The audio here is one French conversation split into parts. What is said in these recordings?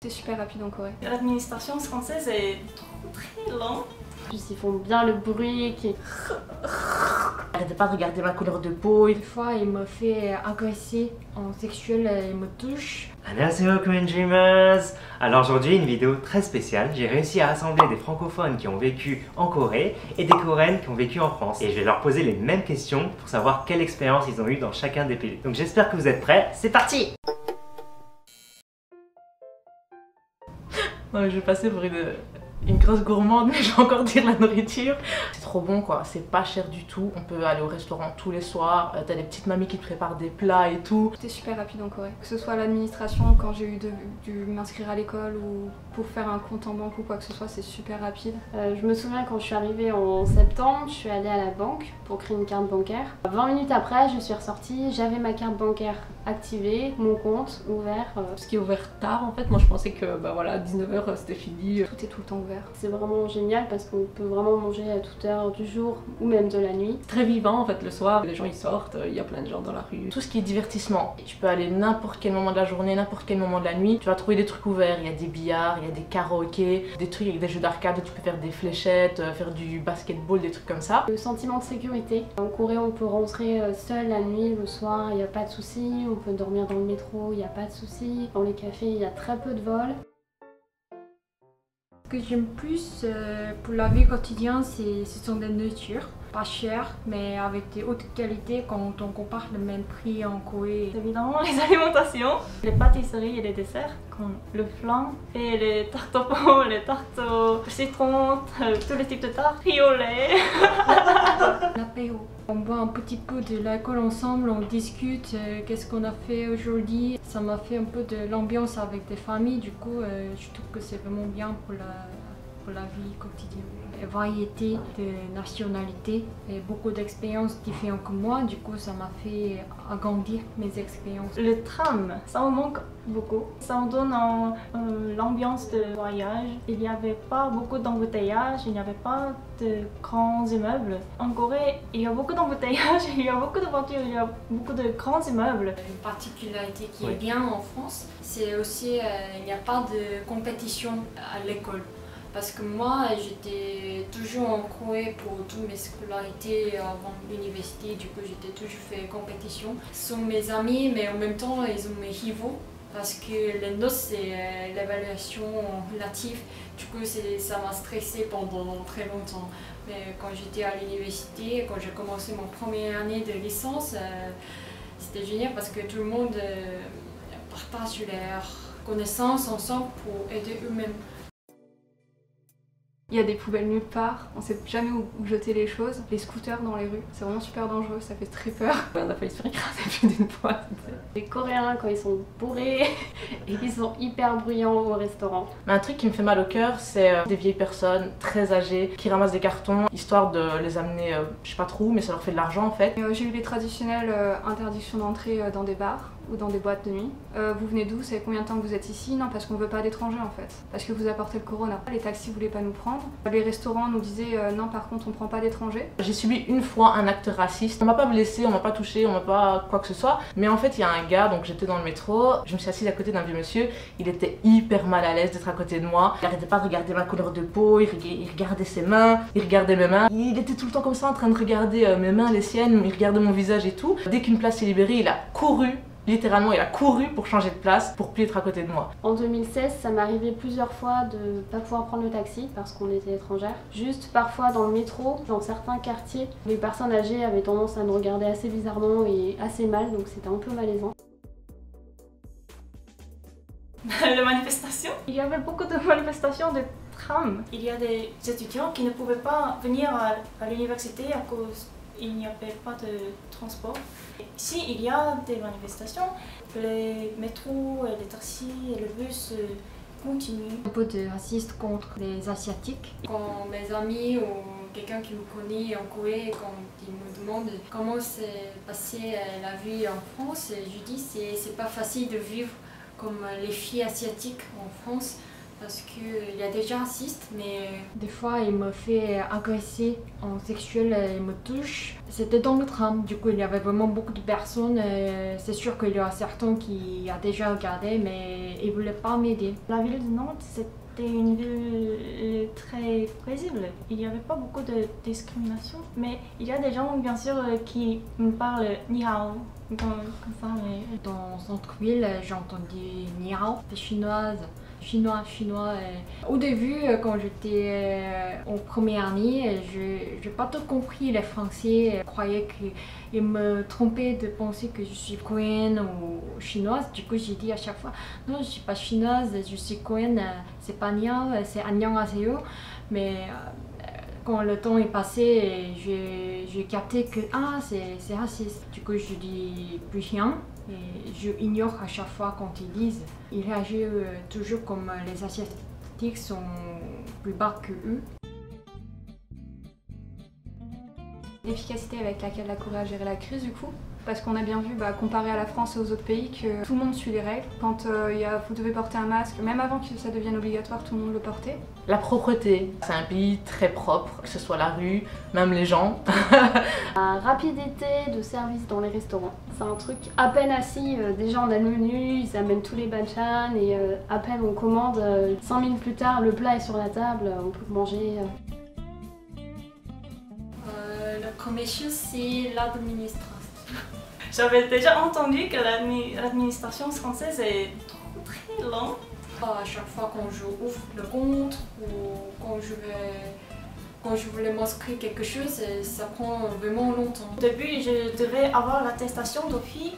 C'est super rapide en Corée. L'administration française est très lente. Ils font bien le bruit qui... Arrêtez pas de regarder ma couleur de peau. Une fois, il me fait agresser en sexuel, il me touche. Annyeonghaseyo Korean Dreamers. Alors aujourd'hui, une vidéo très spéciale. J'ai réussi à rassembler des francophones qui ont vécu en Corée et des coréennes qui ont vécu en France. Et je vais leur poser les mêmes questions pour savoir quelle expérience ils ont eu dans chacun des pays. Donc j'espère que vous êtes prêts. C'est parti! Non, je vais passer pour une grosse gourmande, mais je vais encore dire la nourriture. C'est trop bon quoi, c'est pas cher du tout. On peut aller au restaurant tous les soirs. T'as des petites mamies qui te préparent des plats et tout. C'était super rapide en Corée. Que ce soit l'administration, quand j'ai eu dû m'inscrire à l'école ou pour faire un compte en banque ou quoi que ce soit, c'est super rapide. Je me souviens quand je suis arrivée en septembre, je suis allée à la banque pour créer une carte bancaire. 20 minutes après, je suis ressortie, j'avais ma carte bancaire activée, mon compte ouvert. Ce qui est ouvert tard en fait, moi je pensais que bah voilà, 19h c'était fini. Tout est tout le temps ouvert. C'est vraiment génial parce qu'on peut vraiment manger à toute heure du jour ou même de la nuit. Très vivant en fait le soir, les gens ils sortent, il y a plein de gens dans la rue. Tout ce qui est divertissement, tu peux aller n'importe quel moment de la journée, n'importe quel moment de la nuit, tu vas trouver des trucs ouverts, il y a des billards, il y a des karaokés, des trucs avec des jeux d'arcade où tu peux faire des fléchettes, faire du basketball, des trucs comme ça. Le sentiment de sécurité. En Corée on peut rentrer seul la nuit, le soir, il n'y a pas de souci, on peut dormir dans le métro, il n'y a pas de souci. Dans les cafés, il y a très peu de vols. Ce que j'aime plus pour la vie quotidienne, ce sont des nourritures. Pas chères, mais avec des hautes qualités quand on compare le même prix en Corée. Évidemment les alimentations, les pâtisseries et les desserts, comme le flan et les tartes aux pommes, les tartes au citron, tous les types de tartes, riz au lait. L'apéro. On boit un petit peu de l'alcool ensemble, on discute, qu'est-ce qu'on a fait aujourd'hui. Ça m'a fait un peu de l'ambiance avec des familles, du coup je trouve que c'est vraiment bien pour la vie quotidienne. Variété de nationalités et beaucoup d'expériences différentes que moi, du coup ça m'a fait agrandir mes expériences. Le tram, ça me manque beaucoup. Ça me donne l'ambiance de voyage. Il n'y avait pas beaucoup d'embouteillages, il n'y avait pas de grands immeubles. En Corée, il y a beaucoup d'embouteillages, il y a beaucoup de voitures, il y a beaucoup de grands immeubles. Une particularité qui est bien en France, c'est aussi il n'y a pas de compétition à l'école. Parce que moi, j'étais toujours en Corée pour toutes mes scolarités avant l'université, du coup j'étais toujours fait compétition. Ce sont mes amis, mais en même temps ils ont mes rivaux. Parce que les notes c'est l'évaluation relative, du coup ça m'a stressé pendant très longtemps. Mais quand j'étais à l'université, quand j'ai commencé mon première année de licence, c'était génial parce que tout le monde partage leurs connaissances ensemble pour aider eux-mêmes. Il y a des poubelles nulle part, on sait jamais où jeter les choses. Les scooters dans les rues, c'est vraiment super dangereux, ça fait très peur. On a failli se faire écraser plus d'une fois. Les Coréens, quand ils sont bourrés et qu'ils sont hyper bruyants au restaurant. Mais un truc qui me fait mal au cœur, c'est des vieilles personnes très âgées qui ramassent des cartons, histoire de les amener, je sais pas trop où, mais ça leur fait de l'argent en fait. J'ai eu les traditionnelles interdictions d'entrée dans des bars ou dans des boîtes de nuit. Vous venez d'où? C'est combien de temps que vous êtes ici? Non, parce qu'on veut pas d'étrangers en fait. Parce que vous apportez le corona. Les taxis voulaient pas nous prendre. Les restaurants nous disaient non, par contre on prend pas d'étrangers. J'ai subi une fois un acte raciste. On m'a pas blessé, on m'a pas touché, on m'a pas quoi que ce soit. Mais en fait il y a un gars, donc j'étais dans le métro, je me suis assise à côté d'un vieux monsieur. Il était hyper mal à l'aise d'être à côté de moi. Il arrêtait pas de regarder ma couleur de peau, il regardait ses mains, il regardait mes mains. Il était tout le temps comme ça en train de regarder mes mains, les siennes, il regardait mon visage et tout. Dès qu'une place s'est libérée, il a couru. Littéralement, il a couru pour changer de place, pour plus être à côté de moi. En 2016, ça m'est arrivé plusieurs fois de ne pas pouvoir prendre le taxi parce qu'on était étrangères. Juste parfois dans le métro, dans certains quartiers, les personnes âgées avaient tendance à nous regarder assez bizarrement et assez mal, donc c'était un peu malaisant. Les manifestations. Il y avait beaucoup de manifestations de tram. Il y a des étudiants qui ne pouvaient pas venir à l'université à cause il n'y avait pas de transport. Ici, il y a des manifestations. Les métros, les taxis et le bus continuent. Un peu de raciste contre les Asiatiques. Quand mes amis ou quelqu'un qui me connaît en Corée, quand il me demande comment s'est passée la vie en France, je dis c'est pas facile de vivre comme les filles asiatiques en France. parce qu'il y a des gens racistes, mais des fois il me fait agresser en sexuel, il me touche. C'était dans le tram, du coup il y avait vraiment beaucoup de personnes. C'est sûr qu'il y a certains qui ont déjà regardé, mais ils ne voulaient pas m'aider. La ville de Nantes, c'était une ville très paisible. Il n'y avait pas beaucoup de discrimination, mais il y a des gens bien sûr qui me parlent ni hao, comme ça. Mais... Dans centre-ville, j'ai entendu ni hao, des chinoises. Chinois. Au début, quand j'étais en première année, je n'ai pas tout compris les Français. Je croyais qu'ils me trompaient de penser que je suis coréenne ou chinoise. Du coup, j'ai dit à chaque fois, non, je ne suis pas chinoise, je suis coréenne, c'est pas Nia, c'est annyeonghaseyo. Mais quand le temps est passé, j'ai capté que c'est raciste. Du coup, je dis plus rien. Et je ignore à chaque fois quand ils disent. Ils réagissent toujours comme les Asiatiques sont plus bas que eux. L'efficacité avec laquelle la Corée a géré la crise du coup, parce qu'on a bien vu, comparé à la France et aux autres pays, que tout le monde suit les règles. Quand vous devez porter un masque, même avant que ça devienne obligatoire, tout le monde le portait. La propreté, c'est un pays très propre, que ce soit la rue, même les gens. La rapidité de service dans les restaurants, c'est un truc à peine assis, déjà on a le menu, ils amènent tous les banchan et à peine on commande, 5 minutes plus tard le plat est sur la table, on peut manger. La première chose, c'est l'administration. J'avais déjà entendu que l'administration française est très lente. À chaque fois quand je ouvre le compte ou quand je voulais m'inscrire quelque chose, ça prend vraiment longtemps. Au début, je devais avoir l'attestation d'office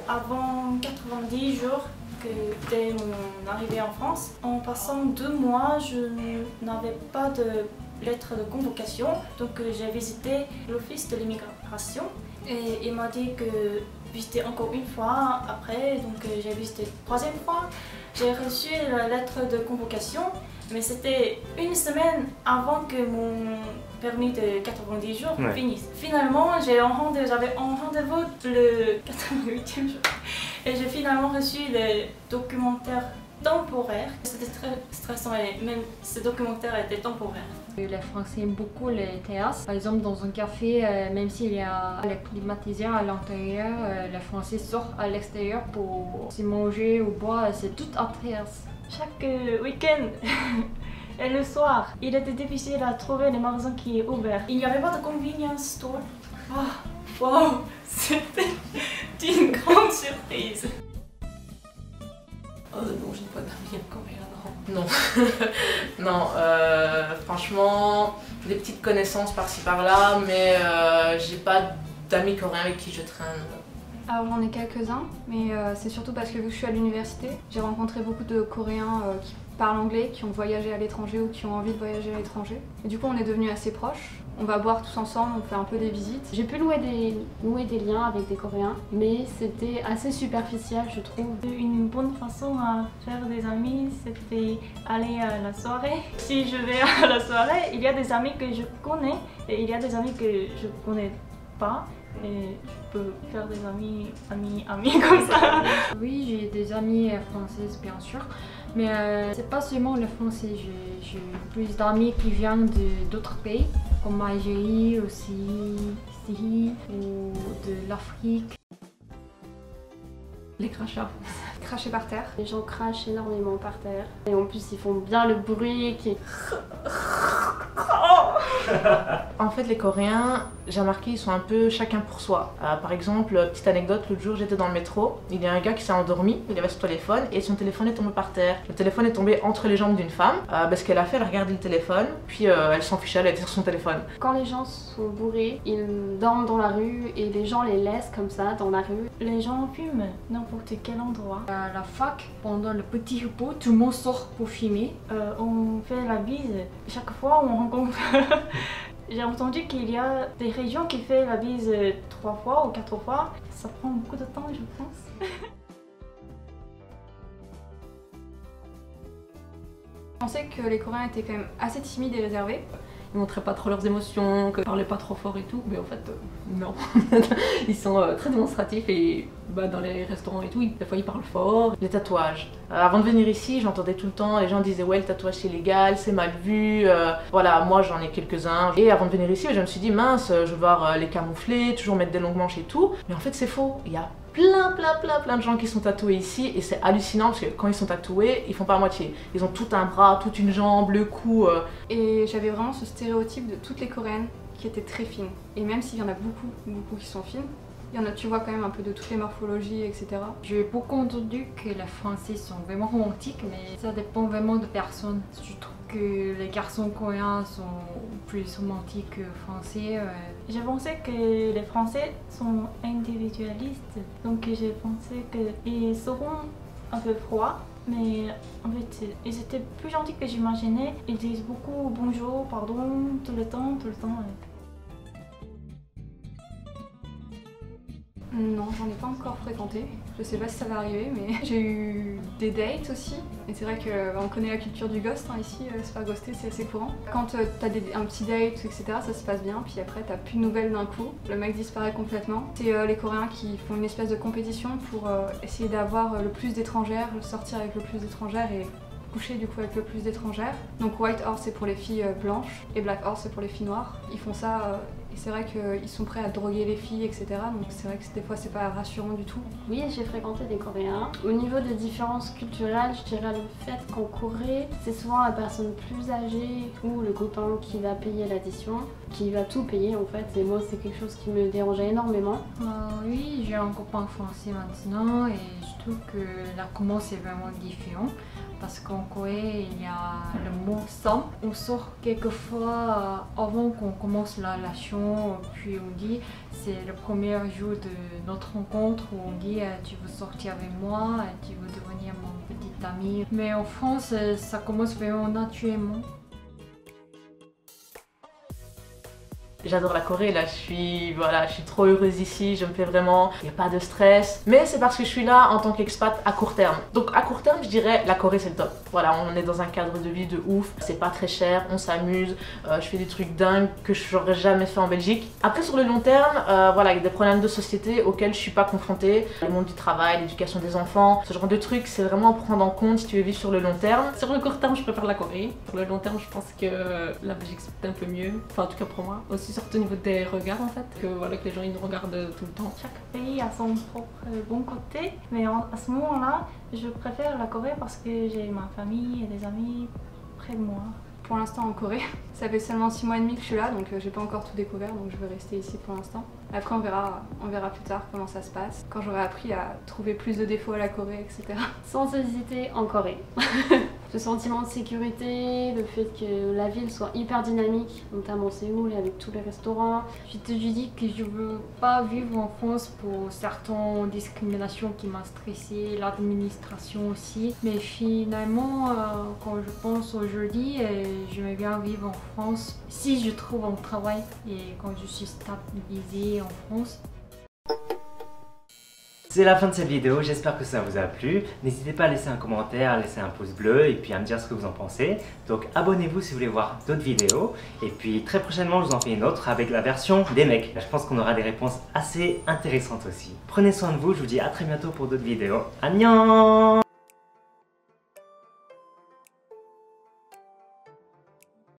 avant 90 jours dès mon arrivée en France. En passant 2 mois, je n'avais pas de lettre de convocation, donc j'ai visité l'office de l'immigration et il m'a dit que visiter encore une fois après, donc j'ai visité 3e fois. J'ai reçu la lettre de convocation, mais c'était 1 semaine avant que mon permis de 90 jours finisse. Finalement, j'avais un rendez-vous le 88e jour et j'ai finalement reçu les documentaires temporaires. C'était très stressant et même ces documentaires étaient temporaires. Les Français aiment beaucoup les terrasses. Par exemple, dans un café, même s'il y a les climatiseurs à l'intérieur, les Français sortent à l'extérieur pour se manger ou boire. C'est tout à terrasse. Chaque week-end et le soir, il était difficile à trouver les magasins qui sont ouverts. Il n'y avait pas de convenience store. Wow, c'était une grande surprise. Non, je n'ai pas d'amis en Corée, non. Non, franchement, des petites connaissances par-ci par-là, mais j'ai pas d'amis coréens avec qui je traîne. Alors j'en ai quelques-uns, mais c'est surtout parce que vu que je suis à l'université, j'ai rencontré beaucoup de Coréens qui parlent anglais, qui ont voyagé à l'étranger ou qui ont envie de voyager à l'étranger. Et du coup on est devenus assez proches. On va boire tous ensemble, on fait un peu des visites. J'ai pu nouer des liens avec des Coréens, mais c'était assez superficiel, je trouve. Une bonne façon à faire des amis, c'était aller à la soirée. Si je vais à la soirée, il y a des amis que je connais et il y a des amis que je connais pas. Et je peux faire des amis comme ça. Oui, j'ai des amis françaises bien sûr, mais c'est pas seulement le français. J'ai plus d'amis qui viennent d'autres pays, comme Algérie aussi, Syrie ou de l'Afrique. Les crachats. Cracher par terre. Les gens crachent énormément par terre. Et en plus, ils font bien le bruit qui... En fait, les Coréens, j'ai remarqué, ils sont un peu chacun pour soi. Par exemple, petite anecdote, l'autre jour j'étais dans le métro, il y a un gars qui s'est endormi, il avait son téléphone et son téléphone est tombé par terre. Le téléphone est tombé entre les jambes d'une femme. Ce qu'elle a fait, elle a regardé le téléphone, puis elle s'en fichait, elle était sur son téléphone. Quand les gens sont bourrés, ils dorment dans la rue et les gens les laissent comme ça dans la rue. Les gens fument n'importe quel endroit. À la fac, pendant le petit repos, tout le monde sort pour fumer. On fait la bise chaque fois on rencontre. J'ai entendu qu'il y a des régions qui font la bise 3 fois ou 4 fois. Ça prend beaucoup de temps, je pense. Je pensais que les Coréens étaient quand même assez timides et réservés. ils montraient pas trop leurs émotions, qu'ils parlaient pas trop fort et tout, mais en fait, non. Ils sont très démonstratifs et dans les restaurants et tout, des fois ils parlent fort. Les tatouages. Avant de venir ici, j'entendais tout le temps, les gens disaient ouais, le tatouage c'est légal, c'est mal vu. Voilà, moi j'en ai quelques-uns. Et avant de venir ici, je me suis dit mince, je vais voir les camoufler, toujours mettre des longues manches et tout. Mais en fait c'est faux. Il y a plein de gens qui sont tatoués ici et c'est hallucinant parce que quand ils sont tatoués, ils font pas à moitié. Ils ont tout un bras, toute une jambe, le cou. Et j'avais vraiment ce stéréotype de toutes les Coréennes qui étaient très fines. Et même s'il y en a beaucoup qui sont fines, il y en a, tu vois quand même un peu de toutes les morphologies, etc. J'ai beaucoup entendu que les Français sont vraiment romantiques, mais ça dépend vraiment de personnes. Je trouve que les garçons coréens sont plus romantiques que français. Je pensais que les Français sont individualistes, donc j'ai pensé qu'ils seront un peu froids. Mais en fait, ils étaient plus gentils que j'imaginais. Ils disent beaucoup bonjour, pardon, tout le temps. Non, j'en ai pas encore fréquenté. Je sais pas si ça va arriver, mais j'ai eu des dates aussi. Et c'est vrai qu'on connaît la culture du ghost ici, se faire ghoster c'est assez courant. Quand t'as un petit date, etc., ça se passe bien, puis après t'as plus de nouvelles d'un coup, le mec disparaît complètement. C'est les Coréens qui font une espèce de compétition pour essayer d'avoir le plus d'étrangères, sortir avec le plus d'étrangères et coucher du coup avec le plus d'étrangères. Donc White Horse c'est pour les filles blanches et Black Horse c'est pour les filles noires. Ils font ça et c'est vrai qu'ils sont prêts à droguer les filles, etc. Donc c'est vrai que des fois c'est pas rassurant du tout. Oui, j'ai fréquenté des Coréens. Au niveau des différences culturelles, je dirais le fait qu'en Corée, c'est souvent la personne plus âgée ou le copain qui va payer l'addition, qui va tout payer en fait. Et moi, c'est quelque chose qui me dérangeait énormément. Oui, j'ai un copain français maintenant et je trouve que la commence est vraiment différent. Parce qu'en Corée, il y a le mot sam. On sort quelquefois avant qu'on commence la relation, puis on dit c'est le premier jour de notre rencontre où on dit tu veux sortir avec moi, tu veux devenir mon petit ami. Mais en France, ça commence vraiment naturellement. J'adore la Corée, là je suis trop heureuse ici, je me fais vraiment, il n'y a pas de stress. Mais c'est parce que je suis là en tant qu'expat à court terme. Donc à court terme, je dirais la Corée c'est le top. Voilà, on est dans un cadre de vie de ouf, c'est pas très cher, on s'amuse, je fais des trucs dingues que je n'aurais jamais fait en Belgique. Après sur le long terme, voilà, il y a des problèmes de société auxquels je suis pas confrontée. Le monde du travail, l'éducation des enfants, ce genre de trucs, c'est vraiment prendre en compte si tu veux vivre sur le long terme. Sur le court terme, je préfère la Corée. Sur le long terme, je pense que la Belgique c'est un peu mieux, enfin en tout cas pour moi. Aussi surtout au niveau des regards en fait, que les gens ils nous regardent tout le temps. Chaque pays a son propre bon côté, mais à ce moment-là, je préfère la Corée parce que j'ai ma famille et des amis près de moi. Pour l'instant en Corée, ça fait seulement 6 mois et demi que je suis là, donc j'ai pas encore tout découvert, donc je vais rester ici pour l'instant. Après on verra plus tard comment ça se passe, quand j'aurai appris à trouver plus de défauts à la Corée, etc. Sans hésiter, en Corée. Ce sentiment de sécurité, le fait que la ville soit hyper dynamique, notamment Séoul avec tous les restaurants. Je te dis que je veux pas vivre en France pour certaines discriminations qui m'ont stressée, l'administration aussi. Mais finalement, quand je pense aujourd'hui, j'aimerais bien vivre en France si je trouve un travail et quand je suis stabilisée en France. C'est la fin de cette vidéo, j'espère que ça vous a plu. N'hésitez pas à laisser un commentaire, à laisser un pouce bleu et puis à me dire ce que vous en pensez. Donc abonnez-vous si vous voulez voir d'autres vidéos. Et puis très prochainement, je vous en fais une autre avec la version des mecs. Je pense qu'on aura des réponses assez intéressantes aussi. Prenez soin de vous, je vous dis à très bientôt pour d'autres vidéos. Annyeong!